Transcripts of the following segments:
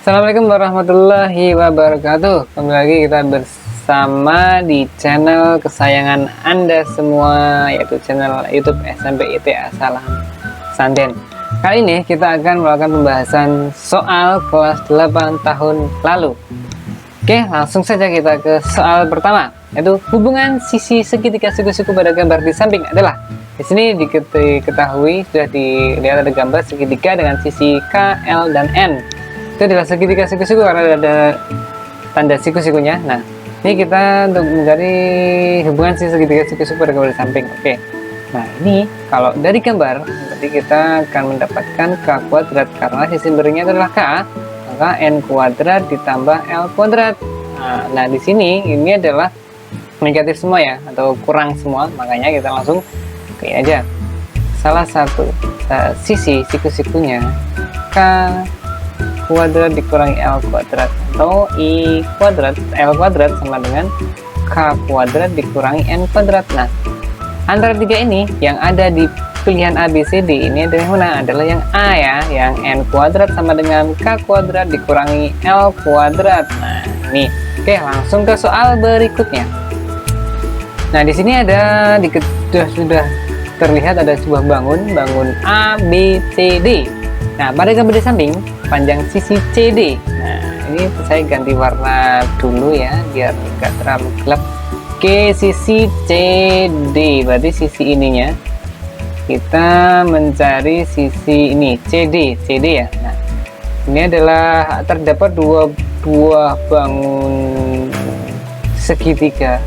Assalamualaikum warahmatullahi wabarakatuh. Kembali lagi kita bersama di channel kesayangan Anda semua, yaitu channel YouTube SMP ITA Salam Santen. Kali ini kita akan melakukan pembahasan soal kelas 8 tahun lalu. Oke, langsung saja kita ke soal pertama, yaitu hubungan sisi segitiga siku-siku pada gambar di samping adalah. Di sini diketahui sudah dilihat ada gambar segitiga dengan sisi K, L, dan N. Itu adalah segitiga siku-siku karena ada tanda siku-sikunya. Nah, ini kita untuk mencari hubungan sisi segitiga siku-siku pada gambar di samping. Oke. Nah, ini kalau dari gambar berarti kita akan mendapatkan K kuadrat karena sisi sumbernya adalah K, maka N kuadrat ditambah L kuadrat. Nah, di sini ini adalah negatif semua ya, atau kurang semua, makanya kita langsung kayak aja. Salah satu sisi siku-sikunya K kuadrat dikurangi L kuadrat, atau I kuadrat, L kuadrat sama dengan K kuadrat dikurangi N kuadrat. Nah, antara tiga ini yang ada di pilihan A, B, C, D ini adalah mana? Adalah yang A ya, yang N kuadrat sama dengan K kuadrat dikurangi L kuadrat. Nah, ini. Oke, langsung ke soal berikutnya. Nah, di sini ada sudah terlihat ada sebuah bangun A, B, C, D. Nah, pada gambar di samping panjang sisi CD. Nah, ini saya ganti warna dulu ya biar enggak terlalu gelap. Oke, sisi CD berarti sisi ininya. Kita mencari sisi ini CD ya. Nah, ini adalah terdapat dua buah bangun segitiga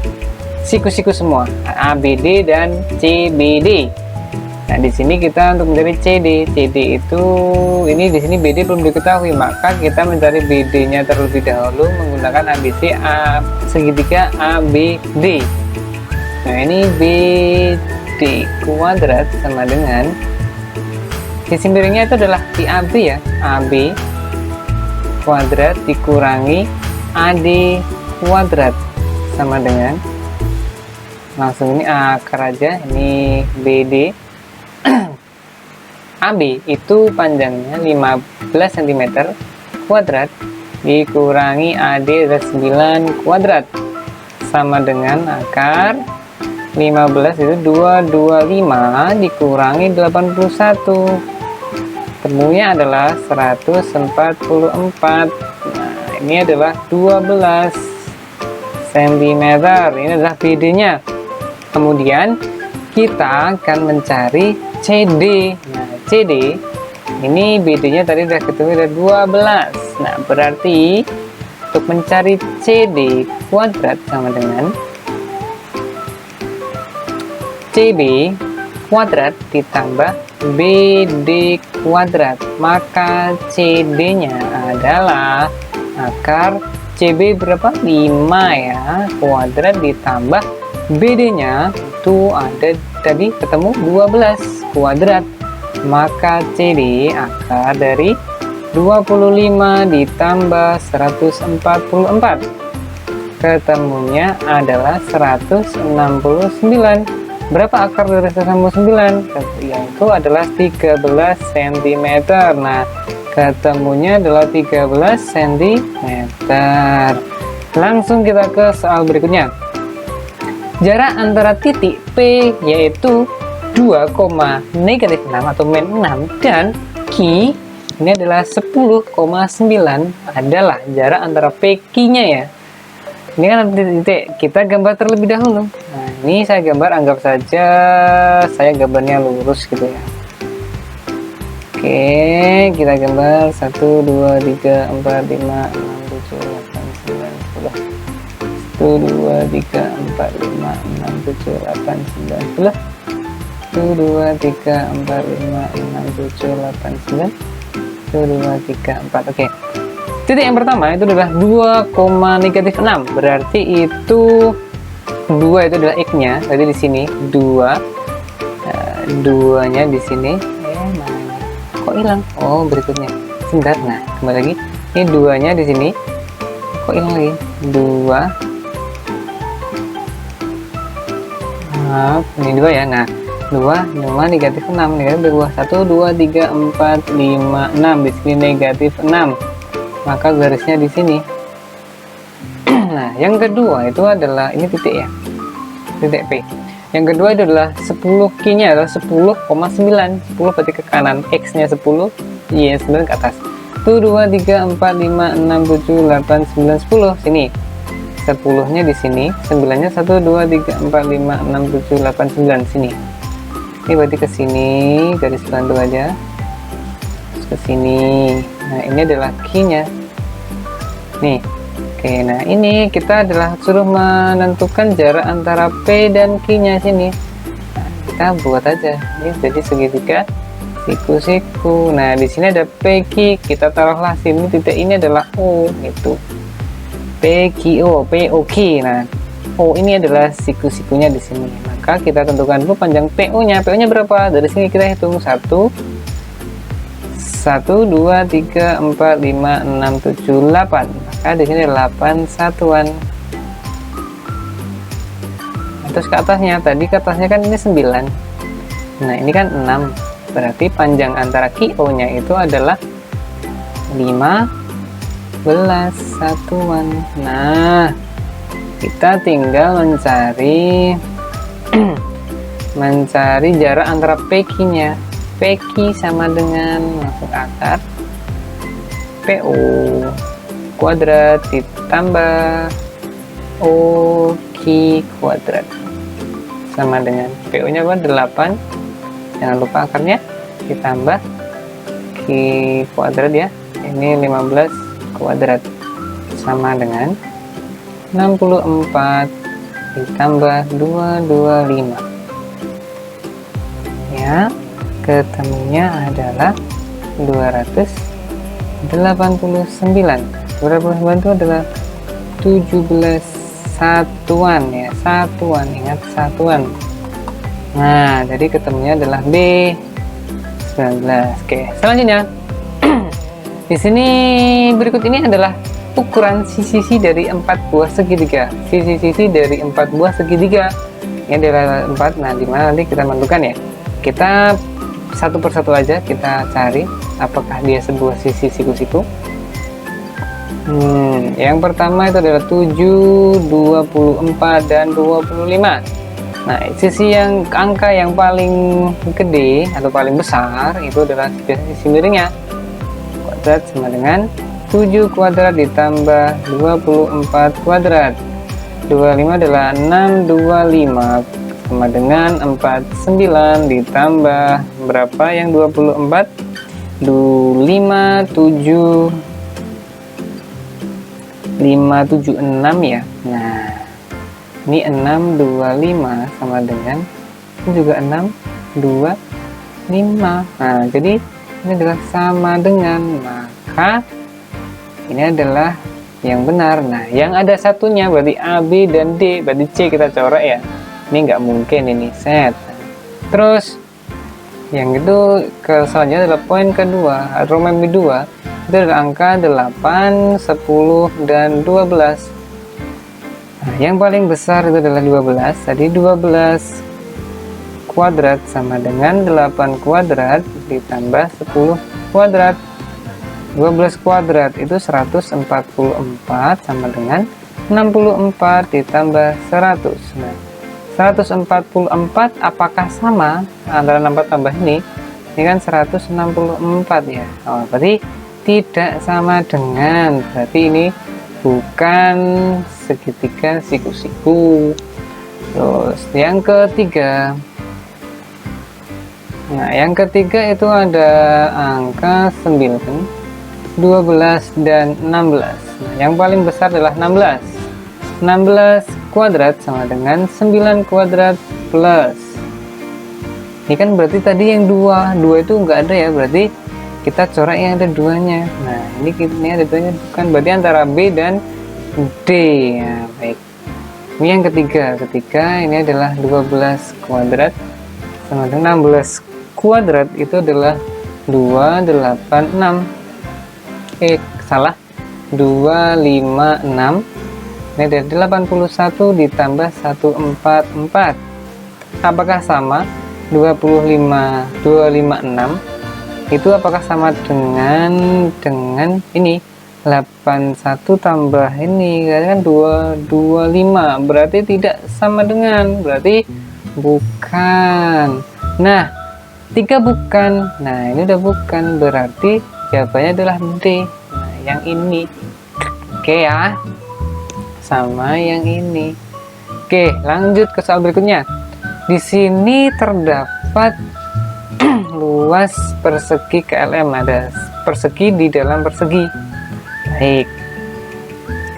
siku-siku semua, ABD dan CBD. Nah, di sini kita untuk mencari CD itu ini di sini BD belum diketahui, maka kita mencari BD-nya terlebih dahulu menggunakan ABC segitiga ABD. Nah, ini BD kuadrat sama dengan sisi miringnya itu adalah di AB ya, AB kuadrat dikurangi AD kuadrat sama dengan, langsung ini akar aja, ini BD. AB itu panjangnya 15 cm kuadrat dikurangi AD 9 kuadrat sama dengan akar 15 itu 225 dikurangi 81, temunya adalah 144. Nah, ini adalah 12 cm, ini adalah BD nya. Kemudian kita akan mencari CD. Nah, CD ini BD nya tadi sudah ketemu ada 12. Nah, berarti untuk mencari CD kuadrat sama dengan CB kuadrat ditambah BD kuadrat, maka CD nya adalah akar CB berapa? 5 ya, kuadrat ditambah BD nya itu ada tadi ketemu 12 kuadrat, maka CD akar dari 25 ditambah 144, ketemunya adalah 169. Berapa akar dari 169? Yaitu adalah 13 cm. Nah, ketemunya adalah 13 cm. Langsung kita ke soal berikutnya. Jarak antara titik P yaitu 2, -6 atau -6 dan Q ini adalah 10,9 adalah jarak antara PQ nya ya. Ini kan titik, kita gambar terlebih dahulu. Nah, ini saya gambar, anggap saja saya gambarnya lurus gitu ya. Oke, kita gambar 1, 2, 3, 4, 5, 6, 7, 8, 9, 10. 1, 2, 3, 4, 5, 6, 7, 8, 9, 10. 1, 2, 3, 4, 5, 6, 7, 8, 9. 1, 2, 3, 4. Oke. Titik yang pertama itu adalah 2,6. Berarti itu 2 itu adalah X-nya. Tadi di sini 2. 2-nya di sini. Mana? Kok hilang? Oh, berikutnya. Sebentar. Nah, kembali lagi. Ini 2-nya di sini. Kok hilang lagi? 2. Maaf, ini 2 ya. Nah, 2 negatif 6, negatif 2, 1, 2, 3, 4, 5, 6. Di sini negatif 6. maka garisnya di sini. Nah, yang kedua itu adalah ini titik ya, titik P. Yang kedua itu adalah 10 Q-nya adalah 10,9. 10 berarti ke kanan, X-nya 10, Y-nya 9 ke atas. 1 2 3 4 5 6 7 8 9 10. Sini. 10-nya di sini, 9-nya 1 2 3 4 5 6 7 8 9 sini. Ini berarti ke sini, garis bantu aja. Terus ke sini. Nah, ini adalah Q-nya. Nih. Oke, nah ini kita adalah suruh menentukan jarak antara P dan Q-nya sini. Nah, kita buat aja. Ini jadi segitiga siku-siku. Nah, di sini ada PQ. Kita taruhlah sini titik ini adalah O gitu. PQO, POQ. Nah, O ini adalah siku-sikunya di sini. Maka kita tentukan dulu panjang PO-nya. PO-nya berapa? Dari sini kita hitung 1 2 3 4 5 6 7 8. Maka di sini 8 satuan. Terus ke atasnya, tadi ke atasnya kan ini 9. Nah, ini kan 6. Berarti panjang antara QO-nya itu adalah 15 satuan. Nah, kita tinggal mencari jarak antara PQ-nya. PQ sama dengan langsung akar PO kuadrat ditambah OQ kuadrat sama dengan PO nya apa? 8. Jangan lupa akarnya ditambah Q kuadrat ya, ini 15 kuadrat sama dengan 64 ditambah 225 ya, ketemunya adalah 289. 289 itu adalah 17 satuan ya, satuan, ingat satuan. Nah, jadi ketemunya adalah B19. Oke, selanjutnya di sini berikut ini adalah ukuran sisi-sisi dari 4 buah segitiga. Sisi-sisi dari 4 buah segitiga ini adalah 4. Nah, dimana nanti kita menentukan ya. Kita satu persatu aja kita cari apakah dia sebuah sisi siku-siku. Yang pertama itu adalah 7, 24 dan 25. Nah, sisi yang angka yang paling gede atau paling besar itu adalah sisi miringnya. Kuadrat sama dengan 7 kuadrat ditambah 24 kuadrat. 25 adalah 625 sama dengan 49 ditambah berapa yang 24? 576 ya. Nah, ini 625 sama dengan ini juga 625. Nah, jadi ini adalah sama dengan, maka ini adalah yang benar. Nah, yang ada satunya berarti A, B, dan D, berarti C kita coret ya. Ini nggak mungkin ini set. Terus yang itu selanjutnya adalah poin kedua atau member 2 itu adalah angka 8, 10, dan 12. Nah, yang paling besar itu adalah 12. Tadi 12 kuadrat sama dengan 8 kuadrat ditambah 10 kuadrat. 12 kuadrat itu 144 sama dengan 64 ditambah 100. Nah, 144 apakah sama antara 64 tambah ini? Ini kan 164 ya. Oh, berarti tidak sama dengan, berarti ini bukan segitiga siku-siku. Terus yang ketiga, nah yang ketiga itu ada angka 9, 12 dan 16. Nah, yang paling besar adalah 16. 16 kuadrat sama dengan 9 kuadrat plus. Ini kan berarti tadi yang 2 itu enggak ada ya, berarti kita coret yang ada duanya. Nah, ini ada duanya, bukan, berarti antara B dan D ya. Baik, ini yang ketiga. Ini adalah 12 kuadrat sama dengan 16 kuadrat itu adalah 286. Salah, 256. Ini dari 81 ditambah 144. Apakah sama? 256 itu apakah sama dengan ini 81 tambah ini kan 225, berarti tidak sama dengan, berarti bukan. Nah, 3 bukan, nah ini udah bukan, berarti jawabannya adalah D. Nah, yang ini. Oke ya, sama yang ini. Oke, lanjut ke soal berikutnya. Di sini terdapat luas persegi KLM, ada persegi di dalam persegi. Baik,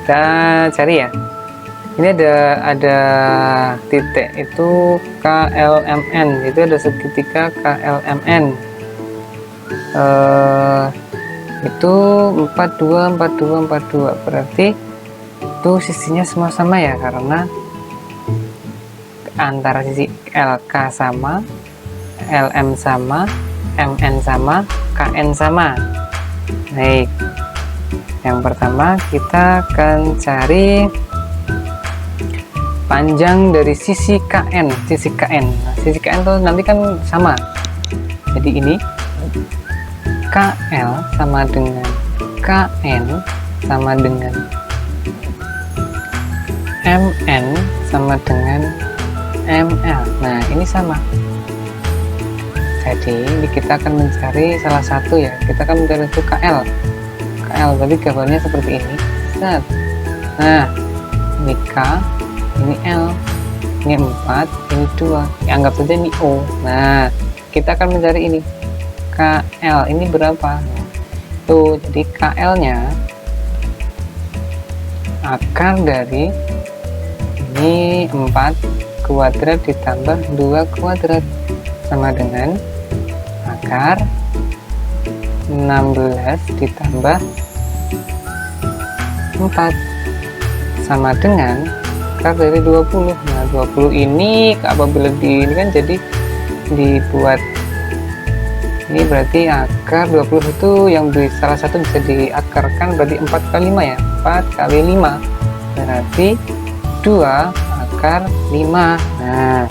kita cari ya. Ini ada titik itu KLMN, itu ada segitiga KLMN. Itu 42 42 42, berarti itu sisinya semua sama ya, karena antara sisi LK sama, LM sama, MN sama, KN sama. Baik, yang pertama kita akan cari panjang dari sisi KN. Nah, sisi KN tuh nanti kan sama, jadi ini KL sama dengan KN sama dengan MN sama dengan ML. Nah, ini sama. Jadi kita akan mencari salah satu ya. Kita akan mencari itu KL. KL berarti gambarnya seperti ini. Set. Nah, ini K, ini L, ini 4, ini 2. Ya, anggap saja ini O. Nah, kita akan mencari ini KL. Ini berapa? Tuh, jadi KL-nya akar dari ini 4 kuadrat ditambah 2 kuadrat sama dengan akar 16 ditambah 4 sama dengan akar dari 20. Nah, 20 ini apabila ini kan jadi dibuat ini, berarti akar 20 itu yang salah satu bisa diakarkan, berarti 4 kali 5 ya, 4 kali 5 berarti 2 akar 5. Nah,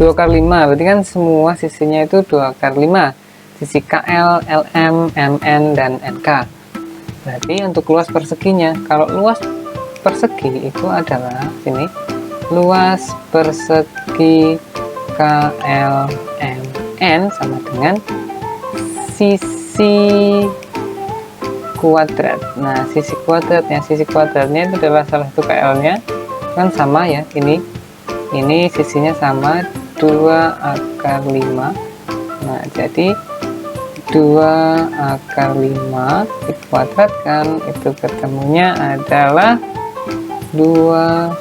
2 akar 5 berarti kan semua sisinya itu 2 akar 5, sisi KL, LM, MN, dan NK. Berarti untuk luas perseginya, kalau luas persegi itu adalah sini, luas persegi KLMN sama dengan sisi kuadrat. Nah, sisi kuadratnya itu adalah salah satu KL-nya kan sama ya, ini sisinya sama 2 akar 5. Nah, jadi 2 akar 5 dikuadratkan itu ketemunya adalah 20.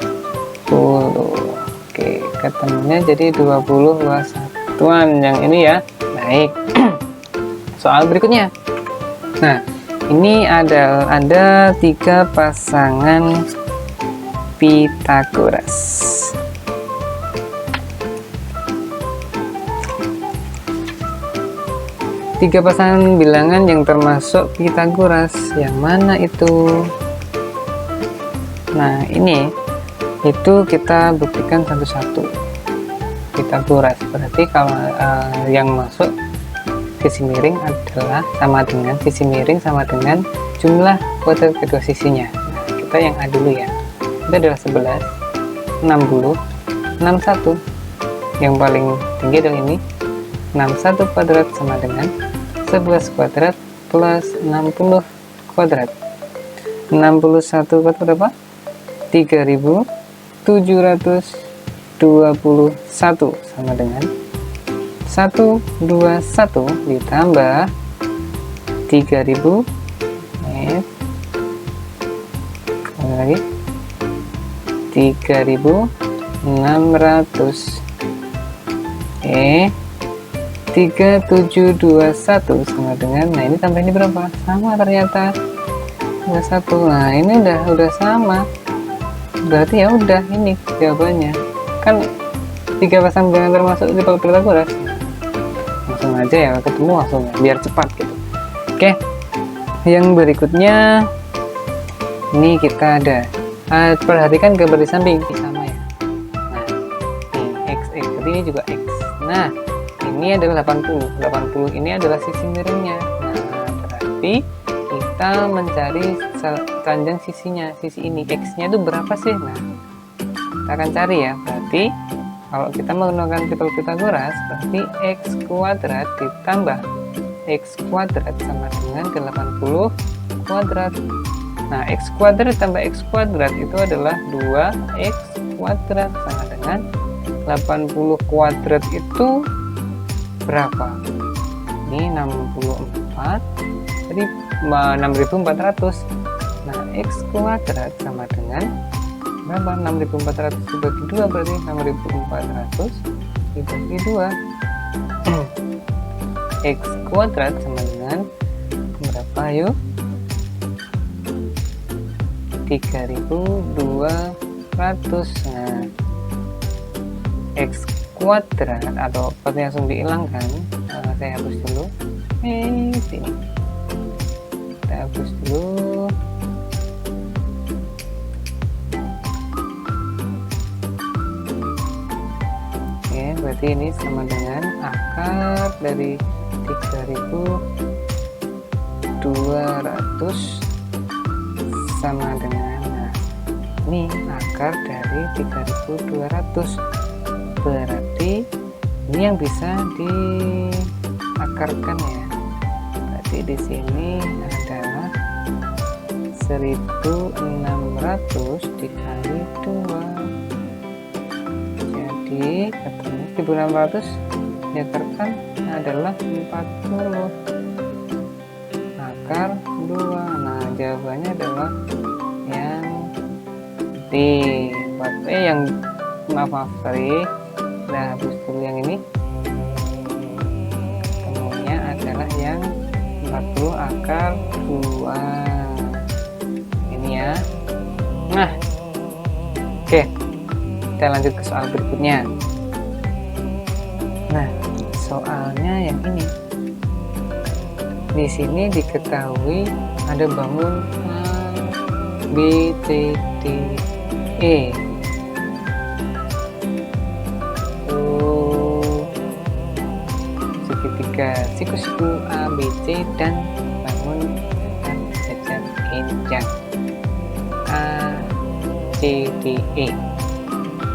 Oke, ketemunya jadi 20 luas satuan yang ini ya. Baik. Soal berikutnya. Nah, ini ada 3 pasangan Pythagoras. Tiga pasangan bilangan yang termasuk Pythagoras. Yang mana itu? Nah, ini itu kita buktikan satu-satu. Pythagoras berarti kalau yang masuk sisi miring adalah sama dengan sisi miring sama dengan jumlah kuadrat kedua sisinya. Nah, kita yang A dulu ya. Itu adalah 11, 60, 61. Yang paling tinggi adalah ini. 61 kuadrat sama dengan 11 kuadrat plus 60 kuadrat. 61 kuadrat berapa? 3721 sama dengan 121 ditambah 3000 lagi 3600 3721 sama dengan, nah ini tambah ini berapa? Sama ternyata 21. Nah, ini udah sama. Berarti ya udah, ini jawabannya. Kan 3 pasang bilangan termasuk di Pythagoras. Langsung aja ya, ketemu langsung ya, biar cepat gitu. Oke. Yang berikutnya ini kita ada perhatikan gambar di samping sama ya. Nah, ini x, jadi ini juga x. Nah, ini adalah 80 ini adalah sisi miringnya. Nah, berarti berarti kita mencari panjang sisinya, sisi ini X nya itu berapa sih. Nah, kita akan cari ya. Berarti kalau kita menggunakan triple Pythagoras, berarti X kuadrat ditambah X kuadrat sama dengan 80 kuadrat. Nah, X kuadrat tambah X kuadrat itu adalah 2X kuadrat sama dengan 80 kuadrat itu berapa? Ini 64, jadi 6400. Nah, X kuadrat sama dengan berapa? 6400 dibagi 2 berarti 6400 dibagi 2. X kuadrat sama dengan berapa yuk? 3200. Nah, X kuadrat atau pasti langsung dihilangkan. Saya hapus dulu. Sini kita hapus dulu. Oke, berarti ini sama dengan akar dari 3200 sama dengan, nah, ini akar dari 3200. Berarti ini yang bisa diakarkan ya. Berarti di sini adalah 1600 dikali 2. Jadi ketemu 1600 diakarkan adalah 40 akar 2. Nah, jawabannya adalah yang D. Yang maaf tadi udah hapus dulu yang ini. Ketemunya adalah yang 40 akar 2 ini ya. Nah, oke, kita lanjut ke soal berikutnya. Nah, soalnya yang ini, di sini diketahui ada bangun A, B, C, D, E. Segitiga siku-siku A, B, C dan bangun sejajar genjang A, C, D, E.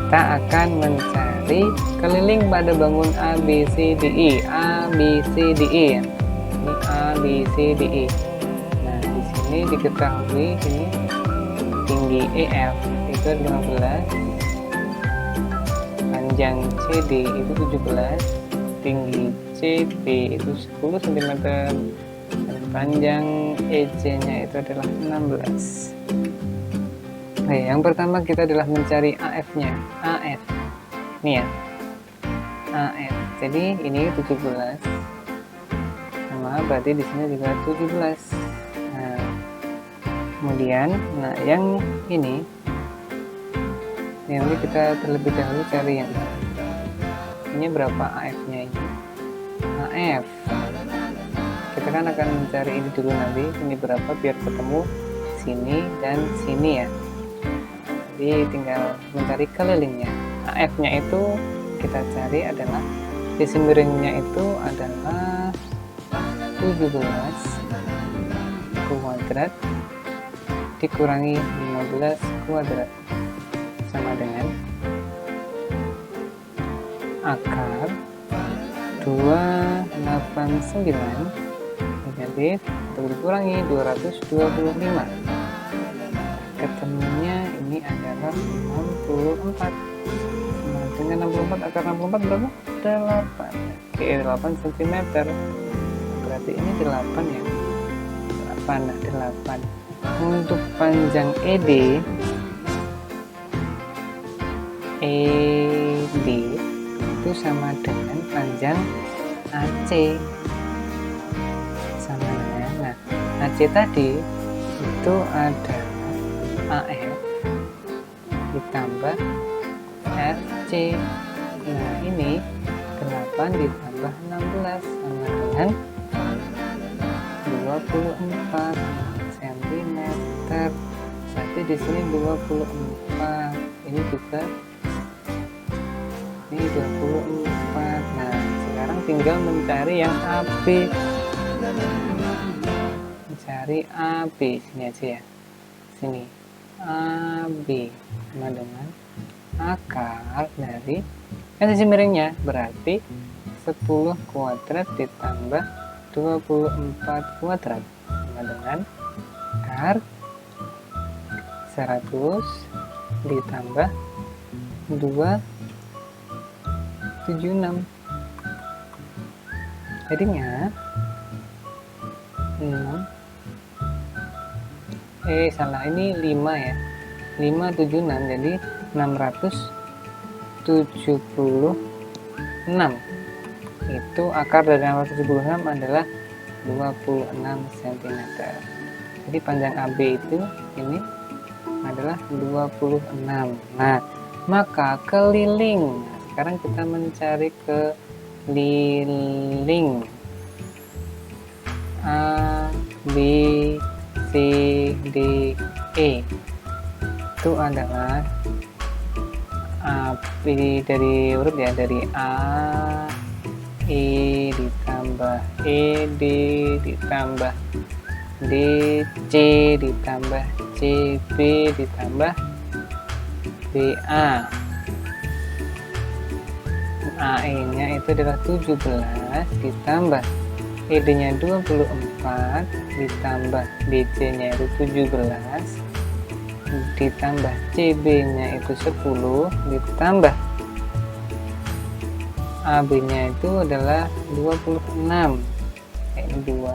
Kita akan mencari keliling pada bangun A, B, C, D, E. A, B, C, D, E ya. Ini A, B, C, D, E. Nah, di sini diketahui ini tinggi EF itu 15, panjang CD itu 17, tinggi CB itu 10 cm, dan panjang EC nya itu adalah 16. Nah, yang pertama kita adalah mencari AF nya. AF ini ya, AF. Jadi ini 17 sama, berarti di sini juga 17. Nah, kemudian yang ini nanti kita terlebih dahulu cari yang ini berapa AF nya ini. AF kita kan akan mencari ini dulu, nanti ini berapa biar ketemu sini dan sini ya. Jadi tinggal mencari kelilingnya. AF nya itu kita cari adalah sisi miringnya itu adalah 17 kuadrat dikurangi 15 kuadrat sama dengan akar 289 negatif untuk dikurangi 225. Ketemunya ini adalah 64 sama dengan 64. Akar 64 berapa? 8. Oke, 8 cm. Berarti ini 8 ya. 8. Untuk panjang ED itu sama dengan panjang AC sama dengan, nah, AC tadi itu adalah AF ditambah FC. Nah, ini 8 ditambah 16 sama dengan 24 cm. Berarti di sini 24, ini juga ini 24. Nah, sekarang tinggal mencari yang AB. cari AB sini aja ya, sini AB sama dengan akar dari sisi miringnya, berarti 10 kuadrat ditambah 24 kuadrat sama dengan akar 100 ditambah 276, jadinya 6 salah, ini 5 ya, 576, jadi 676. Itu akar dari 676 adalah 26 cm. Jadi panjang AB itu ini adalah 26. Nah, maka keliling. Nah, sekarang kita mencari keliling. A, B, C, D, E. Itu adalah AB dari urut ya, dari A, E ditambah ED ditambah DC ditambah CB ditambah BA. AE nya itu adalah 17 ditambah ED nya 24 ditambah DC nya itu 17 ditambah CB nya itu 10 ditambah AB nya itu adalah 26. Ini 2,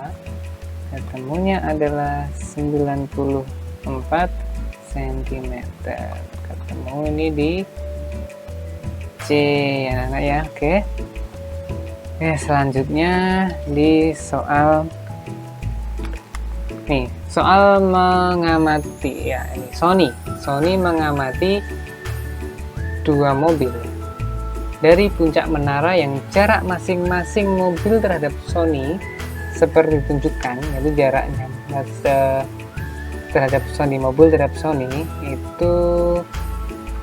ketemunya adalah 94 cm. Ketemu ini di C ya anak ya. Oke, selanjutnya di soal nih, soal mengamati ya, ini Sony mengamati dua mobil dari puncak menara yang jarak masing-masing mobil terhadap Sony seperti ditunjukkan, yaitu jaraknya terhadap Sony, mobil terhadap Sony itu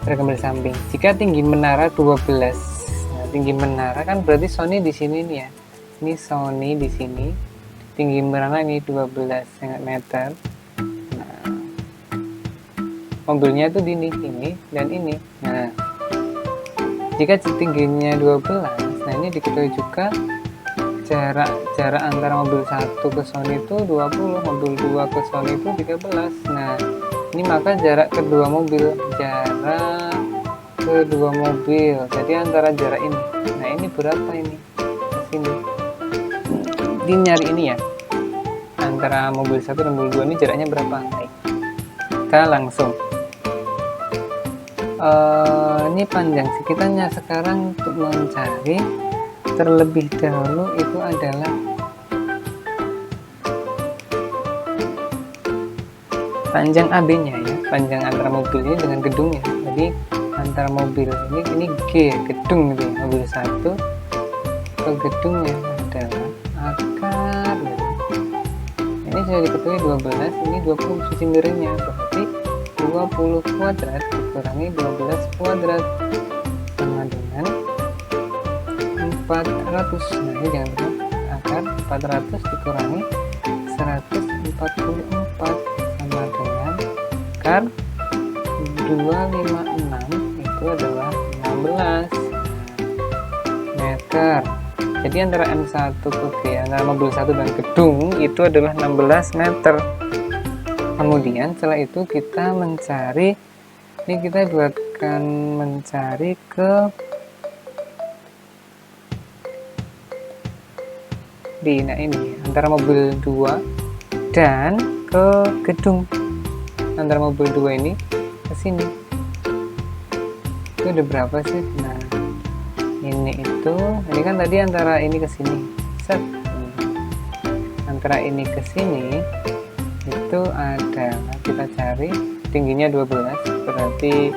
bergambar di samping. Jika tinggi menara 12, nah, tinggi menara kan berarti Sony di sini nih ya, ini Sony di sini, tinggi menara ini 12 cm. Nah, mobilnya itu di ini dan ini. Nah, jika tingginya 12, nah ini diketahui juga jarak antara mobil 1 ke Sony itu 20, mobil 2 ke Sony itu 13. Nah, ini maka jarak kedua mobil, jadi antara jarak ini, nah ini berapa ini ke sini, ini nyari ini ya, antara mobil 1 dan mobil 2 ini jaraknya berapa. Baik, kita langsung ini panjang sekitarnya. Sekarang untuk mencari terlebih dahulu itu adalah panjang AB nya ya, panjang antara mobil ini dengan gedungnya. Jadi antara mobil ini G ya, gedung gitu ya, mobil 1 ke gedungnya adalah akar gitu. Ini sudah diketahui 12, ini 20 sisi miringnya, berarti 20 kuadrat dikurangi 12 kuadrat sama dengan 400. Nah, ini jangan lupa akar 400 dikurangi 144 sama dengan akar 256, itu adalah 16 meter. Jadi antara M1 ke G, antara mobil 1 dan gedung itu adalah 16 meter. Kemudian setelah itu kita mencari, ini kita buatkan mencari ke nah ini antara mobil 2 dan ke gedung, antara mobil 2 ini ke sini itu ada berapa sih. Nah ini kan tadi antara ini ke sini, antara ini ke sini itu adalah, kita cari tingginya 12, berarti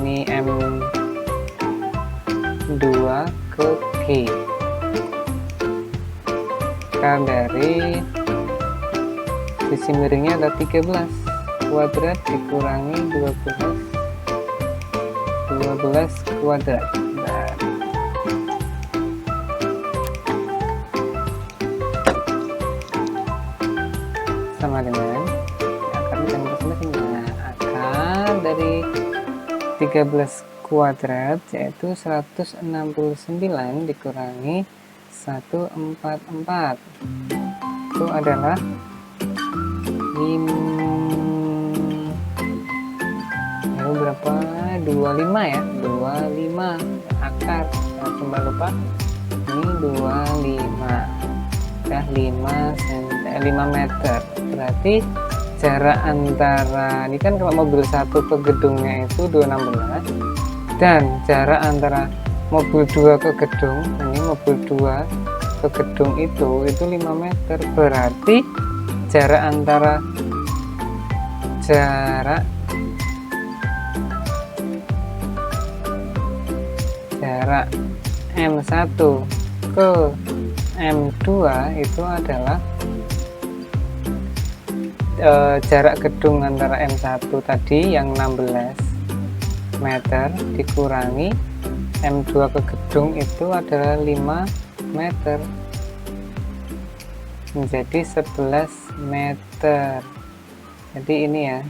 ini M2 ke G. Akar dari sisi miringnya ada 13 kuadrat dikurangi 12 kuadrat. Nah, sama dengan akarnya dan masing-masing. Nah, akar dari 13 kuadrat yaitu 169 dikurangi 144 itu adalah 25 ya, 25 akar. Jangan lupa ini 25 udah 5 meter, berarti jarak antara ini kan kalau mobil satu ke gedungnya itu 216 dan jarak antara mobil 2 ke gedung, ini mobil 2 ke gedung itu 5 meter, berarti jarak antara jarak M1 ke M2 itu adalah jarak gedung antara M1 tadi yang 16 meter dikurangi M2 ke gedung itu adalah 5 meter, menjadi 11 meter. Jadi ini ya,